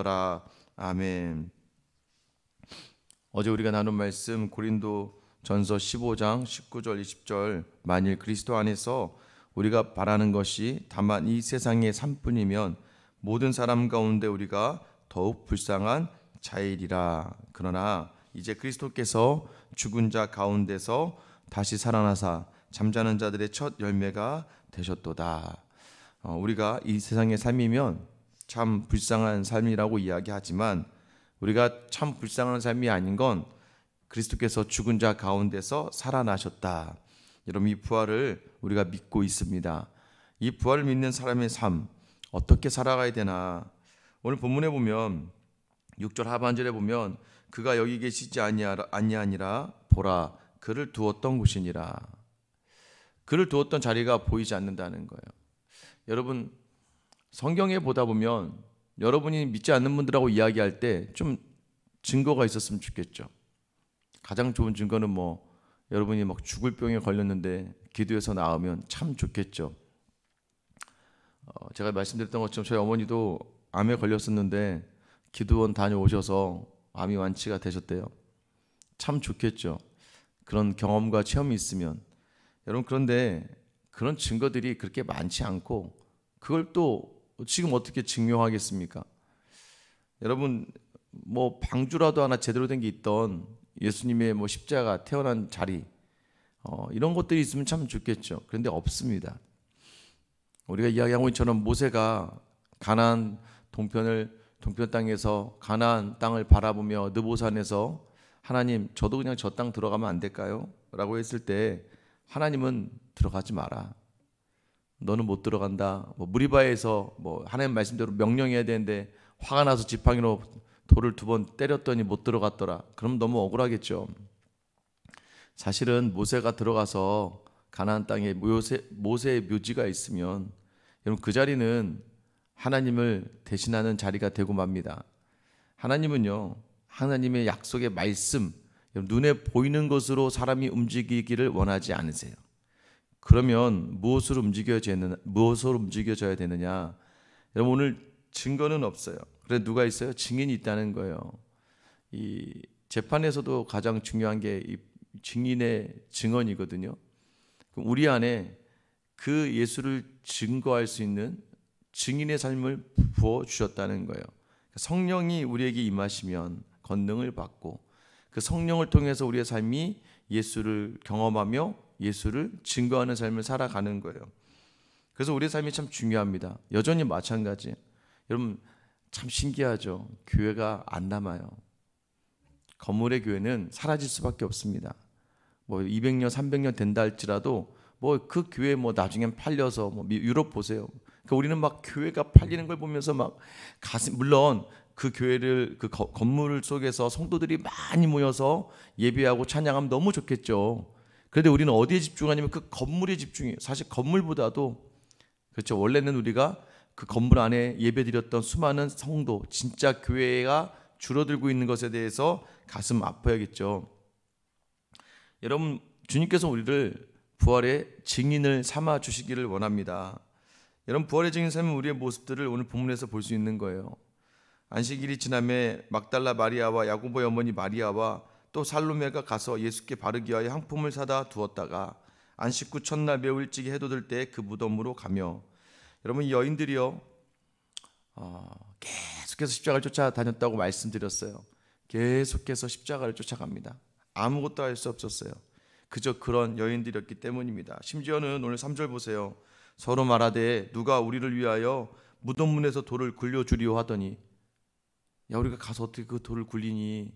라 아멘. 어제 우리가 나눈 말씀 고린도 전서 15장 19절 20절, 만일 그리스도 안에서 우리가 바라는 것이 다만 이 세상의 삶뿐이면 모든 사람 가운데 우리가 더욱 불쌍한 자이리라. 그러나 이제 그리스도께서 죽은 자 가운데서 다시 살아나사 잠자는 자들의 첫 열매가 되셨도다. 우리가 이 세상의 삶이면 참 불쌍한 삶이라고 이야기하지만 우리가 참 불쌍한 삶이 아닌 건 그리스도께서 죽은 자 가운데서 살아나셨다. 여러분, 이 부활을 우리가 믿고 있습니다. 이 부활을 믿는 사람의 삶 어떻게 살아가야 되나? 오늘 본문에 보면 6절 하반절에 보면 그가 여기 계시지 아니하니라 보라 그를 두었던 곳이니라. 그를 두었던 자리가 보이지 않는다는 거예요. 여러분, 성경에 보다 보면 여러분이 믿지 않는 분들하고 이야기할 때 좀 증거가 있었으면 좋겠죠. 가장 좋은 증거는 여러분이 막 죽을 병에 걸렸는데 기도해서 나으면 참 좋겠죠. 제가 말씀드렸던 것처럼 저희 어머니도 암에 걸렸었는데 기도원 다녀오셔서 암이 완치가 되셨대요. 참 좋겠죠. 그런 경험과 체험이 있으면. 여러분, 그런데 그런 증거들이 그렇게 많지 않고 그걸 또 지금 어떻게 증명하겠습니까? 여러분, 방주라도 하나 제대로 된 게 있던 예수님의 십자가 태어난 자리, 이런 것들이 있으면 참 좋겠죠. 그런데 없습니다. 우리가 이야기한 것처럼 모세가 가나안 동편 땅에서 가나안 땅을 바라보며 느보산에서 하나님, 저도 그냥 저 땅 들어가면 안 될까요? 라고 했을 때 하나님은 들어가지 마라. 너는 못 들어간다. 무리바에서 하나님 말씀대로 명령해야 되는데 화가 나서 지팡이로 돌을 2번 때렸더니 못 들어갔더라. 그럼 너무 억울하겠죠. 사실은 모세가 들어가서 가나안 땅에 모세의 묘지가 있으면 여러분, 그 자리는 하나님을 대신하는 자리가 되고 맙니다. 하나님은요, 하나님의 약속의 말씀, 눈에 보이는 것으로 사람이 움직이기를 원하지 않으세요. 그러면 무엇으로 움직여져야 되느냐? 여러분, 오늘 증거는 없어요. 그래, 누가 있어요? 증인이 있다는 거예요. 이 재판에서도 가장 중요한 게 이 증인의 증언이거든요. 우리 안에 그 예수를 증거할 수 있는 증인의 삶을 부어 주셨다는 거예요. 성령이 우리에게 임하시면 권능을 받고 그 성령을 통해서 우리의 삶이 예수를 경험하며 예수를 증거하는 삶을 살아가는 거예요. 그래서 우리의 삶이 참 중요합니다. 여전히 마찬가지. 여러분, 참 신기하죠. 교회가 안 남아요. 건물의 교회는 사라질 수밖에 없습니다. 200년, 300년 된다 할지라도 그 교회 나중엔 팔려서 유럽 보세요. 그러니까 우리는 교회가 팔리는 걸 보면서 물론 그 교회를 그 건물 속에서 성도들이 많이 모여서 예배하고 찬양하면 너무 좋겠죠. 그런데 우리는 어디에 집중하냐면 그 건물에 집중해요. 사실 건물보다도, 그렇죠, 원래는 우리가 그 건물 안에 예배드렸던 수많은 성도, 진짜 교회가 줄어들고 있는 것에 대해서 가슴 아파야겠죠. 여러분, 주님께서 우리를 부활의 증인을 삼아 주시기를 원합니다. 여러분, 부활의 증인 삼은 우리의 모습들을 오늘 본문에서 볼 수 있는 거예요. 안식일이 지남에 막달라 마리아와 야고보의 어머니 마리아와 또 살로메가 가서 예수께 바르기 위하여 향품을 사다 두었다가 안식 후 첫날 매우 일찍이 해돋을 때 그 무덤으로 가며, 여러분, 이 여인들이요, 계속해서 십자가를 쫓아다녔다고 말씀드렸어요. 계속해서 십자가를 쫓아갑니다. 아무것도 할 수 없었어요. 그저 그런 여인들이었기 때문입니다. 심지어는 오늘 3절 보세요. 서로 말하되 누가 우리를 위하여 무덤 문에서 돌을 굴려주리오 하더니, 야, 우리가 가서 어떻게 그 돌을 굴리니?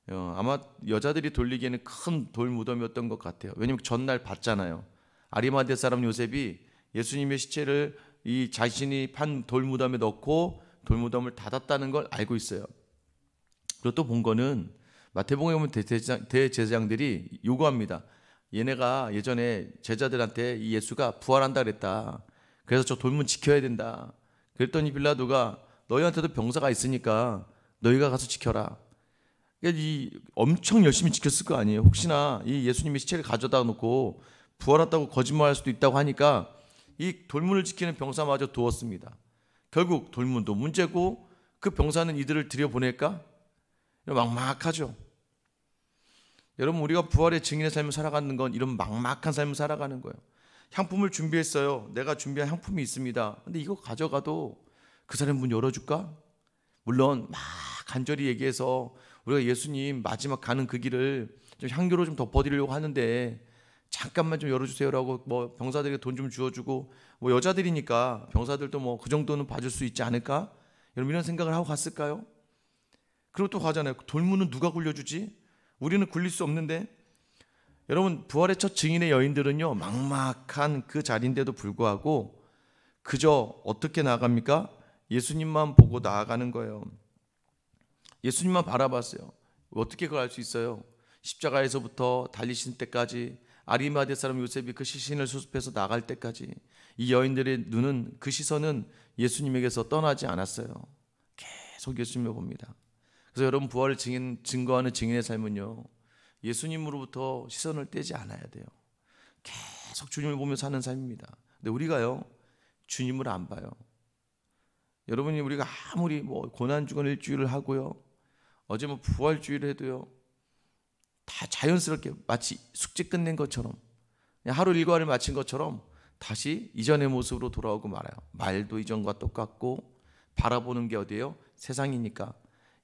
아마 여자들이 돌리기에는 큰 돌 무덤이었던 것 같아요. 왜냐하면 전날 봤잖아요. 아리마대 사람 요셉이 예수님의 시체를 이 자신이 판 돌 무덤에 넣고 돌 무덤을 닫았다는 걸 알고 있어요. 그리고 또 본 거는 마태복음에 보면 대제사장들이 요구합니다. 얘네가 예전에 제자들한테 이 예수가 부활한다 그랬다. 그래서 저 돌문 지켜야 된다. 그랬더니 빌라도가 너희한테도 병사가 있으니까 너희가 가서 지켜라. 그러니까 엄청 열심히 지켰을 거 아니에요. 혹시나 이 예수님의 시체를 가져다 놓고 부활했다고 거짓말할 수도 있다고 하니까 이 돌문을 지키는 병사마저 두었습니다. 결국 돌문도 문제고 그 병사는 이들을 들여보낼까? 막막하죠. 여러분, 우리가 부활의 증인의 삶을 살아가는 건 이런 막막한 삶을 살아가는 거예요. 향품을 준비했어요. 내가 준비한 향품이 있습니다. 근데 이거 가져가도 그 사람 문 열어줄까? 물론 막 간절히 얘기해서 우리가 예수님 마지막 가는 그 길을 좀 향기로 좀 덮어드리려고 하는데 잠깐만 좀 열어주세요라고 뭐 병사들에게 돈 좀 주어주고, 뭐 여자들이니까 병사들도 뭐 그 정도는 봐줄 수 있지 않을까? 여러분, 이런 생각을 하고 갔을까요? 그리고 또 가잖아요. 돌문은 누가 굴려주지? 우리는 굴릴 수 없는데. 여러분, 부활의 첫 증인의 여인들은요, 막막한 그 자리인데도 불구하고 그저 어떻게 나아갑니까? 예수님만 보고 나아가는 거예요. 예수님만 바라봤어요. 어떻게 그걸 알 수 있어요? 십자가에서부터 달리신 때까지, 아리마대 사람 요셉이 그 시신을 수습해서 나갈 때까지 이 여인들의 눈은, 그 시선은 예수님에게서 떠나지 않았어요. 계속 예수님을 봅니다. 그래서 여러분, 부활을 증거하는 증인의 삶은요, 예수님으로부터 시선을 떼지 않아야 돼요. 계속 주님을 보며 사는 삶입니다. 근데 우리가요, 주님을 안 봐요. 여러분이, 우리가 아무리 뭐 고난주간 일주일을 하고요, 어제 뭐 부활주의를 해도요, 다 자연스럽게 마치 숙제 끝낸 것처럼, 그냥 하루 일과를 마친 것처럼 다시 이전의 모습으로 돌아오고 말아요. 말도 이전과 똑같고, 바라보는 게 어디예요? 세상이니까.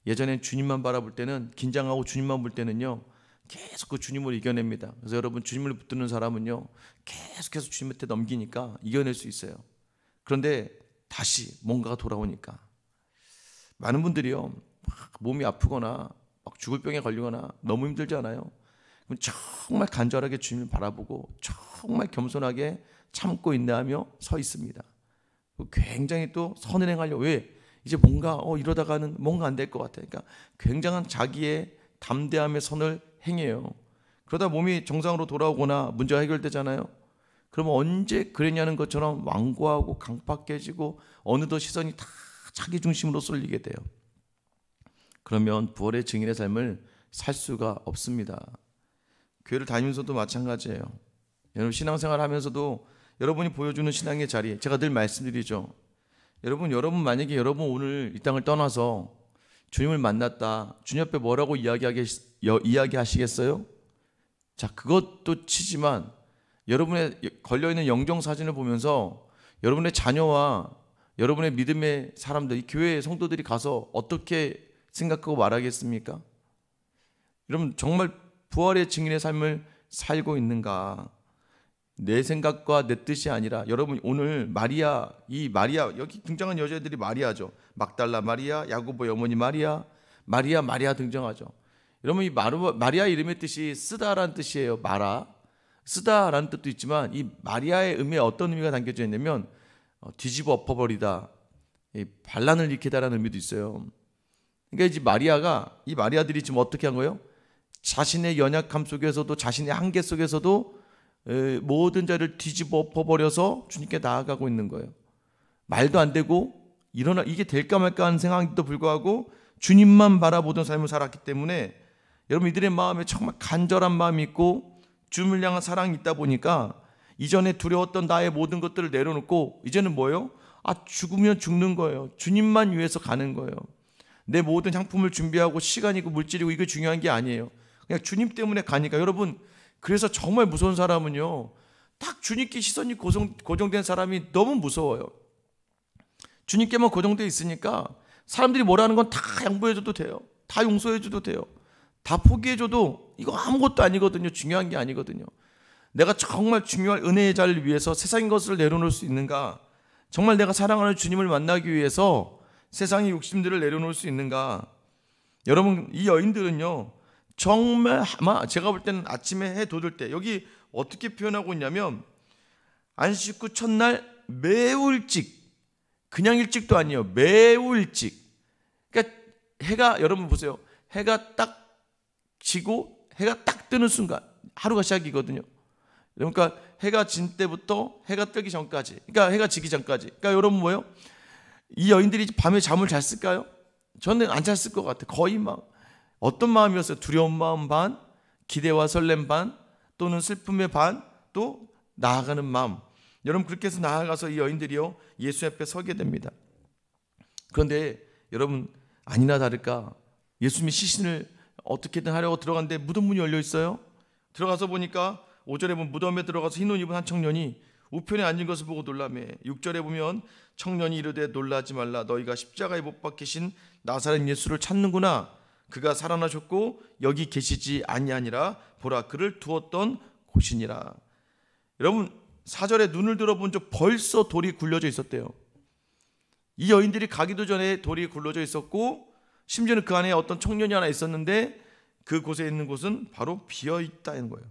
예전엔 주님만 바라볼 때는, 긴장하고 주님만 볼 때는요, 계속 그 주님을 이겨냅니다. 그래서 여러분, 주님을 붙드는 사람은요, 계속해서 주님한테 넘기니까 이겨낼 수 있어요. 그런데 다시 뭔가가 돌아오니까, 많은 분들이요, 막 몸이 아프거나 막 죽을 병에 걸리거나 너무 힘들잖아요. 그럼 정말 간절하게 주님을 바라보고 정말 겸손하게 참고 인내하며 서 있습니다. 굉장히 또 선을 행하려고, 왜? 이제 뭔가 이러다가는 뭔가 안 될 것 같아. 그러니까 굉장한 자기의 담대함의 선을 행해요. 그러다 몸이 정상으로 돌아오거나 문제가 해결되잖아요. 그러면 언제 그랬냐는 것처럼 완고하고 강팍해지고 어느덧 시선이 다 자기 중심으로 쏠리게 돼요. 그러면 부활의 증인의 삶을 살 수가 없습니다. 교회를 다니면서도 마찬가지예요. 여러분, 신앙생활 하면서도 여러분이 보여주는 신앙의 자리, 제가 늘 말씀드리죠. 여러분 만약에 여러분 오늘 이 땅을 떠나서 주님을 만났다, 주님 앞에 뭐라고 이야기하시겠어요? 자, 그것도 치지만 여러분의 걸려있는 영정 사진을 보면서 여러분의 자녀와 여러분의 믿음의 사람들, 이 교회의 성도들이 가서 어떻게 생각하고 말하겠습니까? 여러분, 정말 부활의 증인의 삶을 살고 있는가? 내 생각과 내 뜻이 아니라, 여러분 오늘 마리아, 이 마리아, 여기 등장한 여자들이 마리아죠. 막달라 마리아, 야고보의 어머니 마리아 등장하죠. 여러분, 이 마리아 이름의 뜻이 쓰다라는 뜻이에요. 쓰다라는 뜻도 있지만 이 마리아의 의미에 어떤 의미가 담겨져 있냐면 뒤집어 엎어버리다, 반란을 일으키다라는 의미도 있어요. 그러니까 이 마리아들이 지금 어떻게 한 거예요? 자신의 연약함 속에서도, 자신의 한계 속에서도 모든 자를 뒤집어 엎어버려서 주님께 나아가고 있는 거예요. 말도 안 되고 이게 될까 말까 하는 생각에도 불구하고 주님만 바라보던 삶을 살았기 때문에, 여러분, 이들의 마음에 정말 간절한 마음이 있고 주님을 향한 사랑이 있다 보니까 이전에 두려웠던 나의 모든 것들을 내려놓고 이제는 뭐예요? 죽으면 죽는 거예요. 주님만 위해서 가는 거예요. 내 모든 향품을 준비하고 시간이고 물질이고 이게 중요한 게 아니에요. 그냥 주님 때문에 가니까. 여러분, 그래서 정말 무서운 사람은요, 딱 주님께 시선이 고정된 사람이 너무 무서워요. 주님께만 고정되어 있으니까 사람들이 뭐라는 건 다 양보해줘도 돼요. 다 용서해줘도 돼요. 다 포기해줘도 이거 아무것도 아니거든요. 중요한 게 아니거든요. 내가 정말 중요한 은혜의 자리를 위해서 세상의 것을 내려놓을 수 있는가? 정말 내가 사랑하는 주님을 만나기 위해서 세상의 욕심들을 내려놓을 수 있는가? 여러분, 이 여인들은요, 정말 아마 제가 볼 때는 아침에 해 돋을 때, 여기 어떻게 표현하고 있냐면 안식 후 첫날 매우 일찍, 그냥 일찍도 아니에요. 매우 일찍. 그러니까 해가, 여러분 보세요. 해가 딱 지고 해가 딱 뜨는 순간 하루가 시작이거든요. 그러니까 해가 진 때부터 해가 뜨기 전까지, 그러니까 해가 지기 전까지. 그러니까 여러분 뭐예요? 이 여인들이 밤에 잠을 잤을까요? 저는 안 잤을 것 같아요. 거의 막 어떤 마음이었어요? 두려운 마음 반, 기대와 설렘 반, 또는 슬픔의 반, 또 나아가는 마음. 여러분, 그렇게 해서 나아가서 이 여인들이요, 예수 앞에 서게 됩니다. 그런데 여러분 아니나 다를까 예수님이 시신을 어떻게든 하려고 들어갔는데 무덤 문이 열려 있어요. 들어가서 보니까 5절에 보면 무덤에 들어가서 흰 옷 입은 한 청년이 우편에 앉은 것을 보고 놀라매 6절에 보면 청년이 이르되 놀라지 말라 너희가 십자가에 못 박히신 나사렛 예수를 찾는구나. 그가 살아나셨고 여기 계시지 아니하니라. 보라 그를 두었던 곳이니라. 여러분 4절에 눈을 들어본 적 벌써 돌이 굴려져 있었대요. 이 여인들이 가기도 전에 돌이 굴러져 있었고 심지어는 그 안에 어떤 청년이 하나 있었는데 그곳에 있는 곳은 바로 비어 있다는 거예요.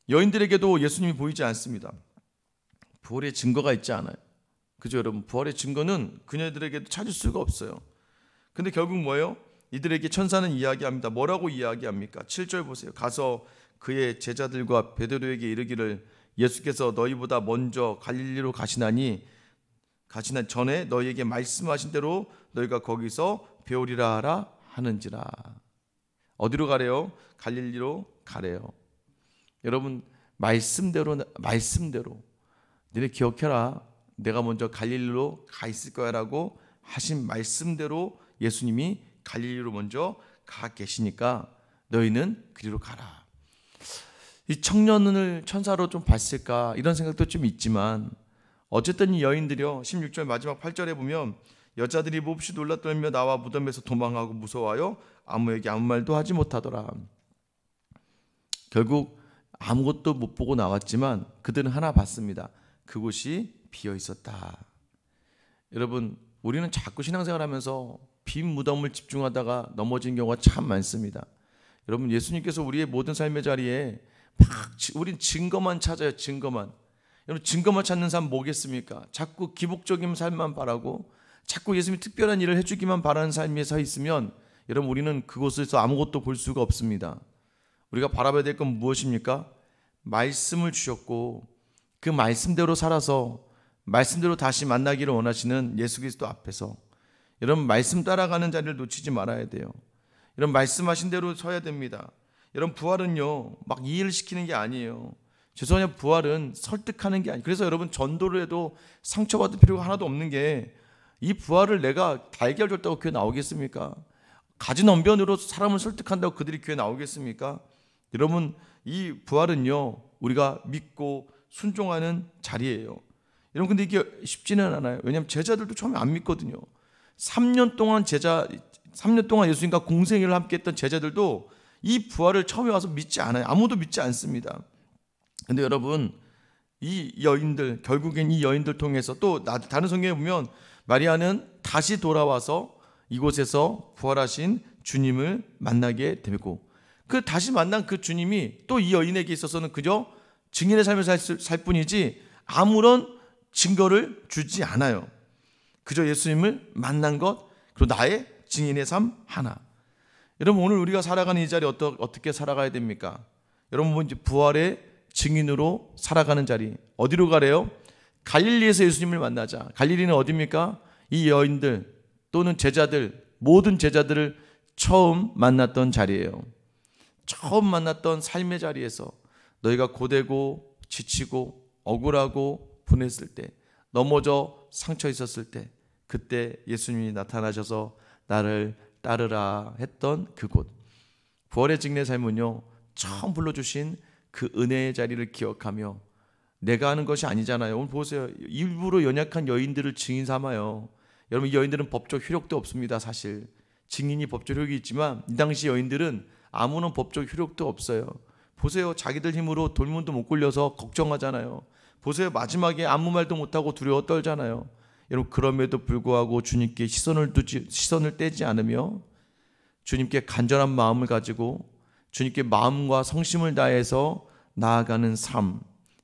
여인들에게도 예수님이 보이지 않습니다. 부활의 증거가 있지 않아요. 그죠 여러분? 부활의 증거는 그녀들에게도 찾을 수가 없어요. 근데 결국 뭐예요? 이들에게 천사는 이야기합니다. 뭐라고 이야기합니까? 7절 보세요. 가서 그의 제자들과 베드로에게 이르기를 예수께서 너희보다 먼저 갈릴리로 가시나니 전에 너희에게 말씀하신 대로 너희가 거기서 배우리라 하라 하는지라. 어디로 가래요? 갈릴리로 가래요. 여러분 말씀대로 너네 기억해라. 내가 먼저 갈릴리로 가 있을 거야 라고 하신 말씀대로 예수님이 갈릴리로 먼저 가 계시니까 너희는 그리로 가라. 이 청년을 천사로 좀 봤을까 이런 생각도 좀 있지만 어쨌든 이 여인들이요 16절 마지막 8절에 보면 여자들이 몹시 놀라 떨며 나와 무덤에서 도망하고 무서워하여 아무에게 아무 말도 하지 못하더라. 결국 아무것도 못 보고 나왔지만 그들은 하나 봤습니다. 그곳이 비어 있었다. 여러분 우리는 자꾸 신앙생활하면서 빈 무덤을 집중하다가 넘어진 경우가 참 많습니다. 여러분 예수님께서 우리의 모든 삶의 자리에 우린 증거만 찾아요. 증거만. 여러분 증거만 찾는 삶 뭐겠습니까? 자꾸 기복적인 삶만 바라고 자꾸 예수님이 특별한 일을 해주기만 바라는 삶에 서 있으면 여러분 우리는 그곳에서 아무것도 볼 수가 없습니다. 우리가 바라봐야 될 건 무엇입니까? 말씀을 주셨고 그 말씀대로 살아서 말씀대로 다시 만나기를 원하시는 예수 그리스도 앞에서 여러분 말씀 따라가는 자리를 놓치지 말아야 돼요. 여러분 말씀하신 대로 서야 됩니다. 여러분 부활은요 막 이해를 시키는 게 아니에요. 죄송해요. 부활은 설득하는 게 아니에요. 그래서 여러분 전도를 해도 상처받을 필요가 하나도 없는 게 이 부활을 내가 달걀 줬다고 교회 나오겠습니까? 가진 언변으로 사람을 설득한다고 그들이 교회 나오겠습니까? 여러분 이 부활은요 우리가 믿고 순종하는 자리예요. 여러분 근데 이게 쉽지는 않아요. 왜냐하면 제자들도 처음에 안 믿거든요. 3년 동안 예수님과 공생애를 함께 했던 제자들도 이 부활을 처음에 와서 믿지 않아요. 아무도 믿지 않습니다. 근데 여러분 이 여인들 결국엔 이 여인들 통해서 또 다른 성경에 보면 마리아는 다시 돌아와서 이곳에서 부활하신 주님을 만나게 되고 그 다시 만난 그 주님이 또 이 여인에게 있어서는 그저 증인의 삶을 살 뿐이지 아무런 증거를 주지 않아요. 그저 예수님을 만난 것 그리고 나의 증인의 삶 하나. 여러분 오늘 우리가 살아가는 이 자리 어떻게 살아가야 됩니까? 여러분 이제 부활의 증인으로 살아가는 자리 어디로 가래요? 갈릴리에서 예수님을 만나자. 갈릴리는 어디입니까? 이 여인들 또는 제자들 모든 제자들을 처음 만났던 자리예요. 처음 만났던 삶의 자리에서 너희가 고되고 지치고 억울하고 분했을 때 넘어져 상처 있었을 때 그때 예수님이 나타나셔서 나를 따르라 했던 그곳 부활의 증인의 삶은요 처음 불러주신 그 은혜의 자리를 기억하며 내가 하는 것이 아니잖아요. 오늘 보세요. 일부러 연약한 여인들을 증인 삼아요. 여러분 이 여인들은 법적 효력도 없습니다. 사실 증인이 법적 효력이 있지만 이 당시 여인들은 아무런 법적 효력도 없어요. 보세요. 자기들 힘으로 돌문도 못 굴려서 걱정하잖아요. 보세요. 마지막에 아무 말도 못하고 두려워 떨잖아요. 여러분 그럼에도 불구하고 주님께 시선을 떼지 않으며 주님께 간절한 마음을 가지고 주님께 마음과 성심을 다해서 나아가는 삶,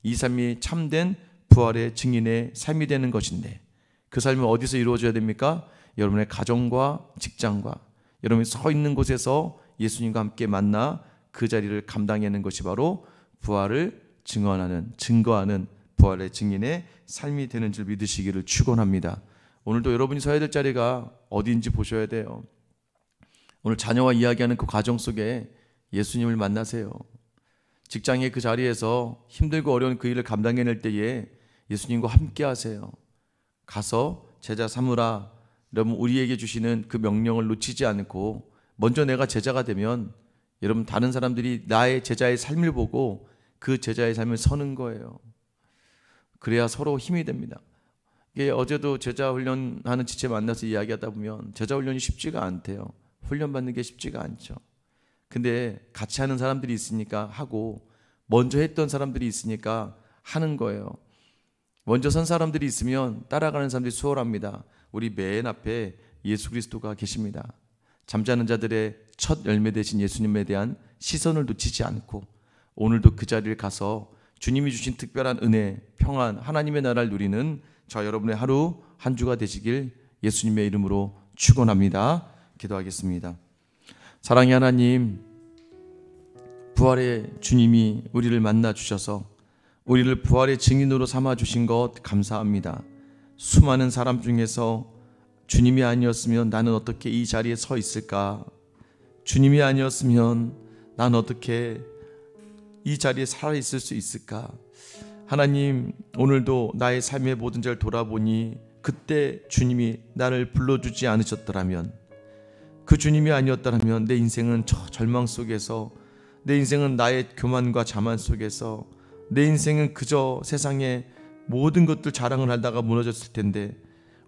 이 삶이 참된 부활의 증인의 삶이 되는 것인데 그 삶은 어디서 이루어져야 됩니까? 여러분의 가정과 직장과 여러분이 서 있는 곳에서 예수님과 함께 만나 그 자리를 감당하는 것이 바로 부활을 증거하는 부활의 증인의 삶이 되는 줄 믿으시기를 축원합니다. 오늘도 여러분이 서야 될 자리가 어디인지 보셔야 돼요. 오늘 자녀와 이야기하는 그 과정 속에 예수님을 만나세요. 직장의 그 자리에서 힘들고 어려운 그 일을 감당해낼 때에 예수님과 함께 하세요. 가서 제자 삼으라 여러분 우리에게 주시는 그 명령을 놓치지 않고 먼저 내가 제자가 되면 여러분 다른 사람들이 나의 제자의 삶을 보고 그 제자의 삶을 서는 거예요. 그래야 서로 힘이 됩니다. 이게 어제도 제자 훈련하는 지체 만나서 이야기하다 보면 제자 훈련이 쉽지가 않대요. 훈련 받는 게 쉽지가 않죠. 근데 같이 하는 사람들이 있으니까 하고 먼저 했던 사람들이 있으니까 하는 거예요. 먼저 선 사람들이 있으면 따라가는 사람들이 수월합니다. 우리 맨 앞에 예수 그리스도가 계십니다. 잠자는 자들의 첫 열매 되신 예수님에 대한 시선을 놓치지 않고 오늘도 그 자리를 가서 주님이 주신 특별한 은혜, 평안, 하나님의 나라를 누리는 저 여러분의 하루 한 주가 되시길 예수님의 이름으로 축원합니다. 기도하겠습니다. 사랑의 하나님, 부활의 주님이 우리를 만나 주셔서 우리를 부활의 증인으로 삼아 주신 것 감사합니다. 수많은 사람 중에서 주님이 아니었으면 나는 어떻게 이 자리에 서 있을까? 주님이 아니었으면 난 어떻게 이 자리에 살아있을 수 있을까? 하나님, 오늘도 나의 삶의 모든 절 돌아보니 그때 주님이 나를 불러주지 않으셨더라면, 그 주님이 아니었더라면 내 인생은 저 절망 속에서, 내 인생은 나의 교만과 자만 속에서, 내 인생은 그저 세상의 모든 것들 자랑을 하다가 무너졌을 텐데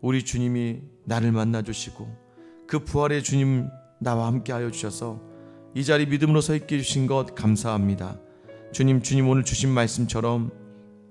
우리 주님이 나를 만나주시고 그 부활의 주님 나와 함께 하여 주셔서 이 자리 믿음으로 서 있게 해주신 것 감사합니다. 주님 오늘 주신 말씀처럼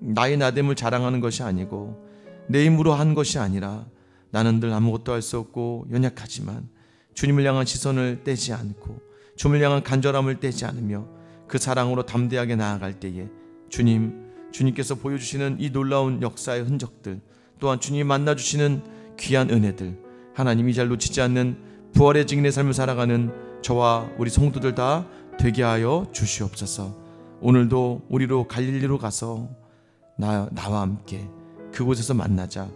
나의 나됨을 자랑하는 것이 아니고 내 힘으로 한 것이 아니라 나는 늘 아무것도 할 수 없고 연약하지만 주님을 향한 시선을 떼지 않고 주님을 향한 간절함을 떼지 않으며 그 사랑으로 담대하게 나아갈 때에 주님께서 보여주시는 이 놀라운 역사의 흔적들, 또한 주님이 만나주시는 귀한 은혜들, 하나님이 잘 놓치지 않는 부활의 증인의 삶을 살아가는 저와 우리 성도들 다 되게 하여 주시옵소서. 오늘도 우리로 갈릴리로 가서 나와 함께 그곳에서 만나자.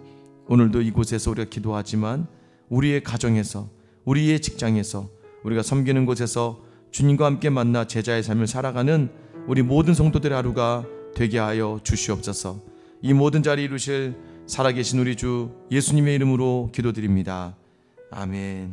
오늘도 이곳에서 우리가 기도하지만 우리의 가정에서, 우리의 직장에서, 우리가 섬기는 곳에서 주님과 함께 만나 제자의 삶을 살아가는 우리 모든 성도들의 하루가 되게 하여 주시옵소서. 이 모든 자리 이루실 살아계신 우리 주 예수님의 이름으로 기도드립니다. 아멘.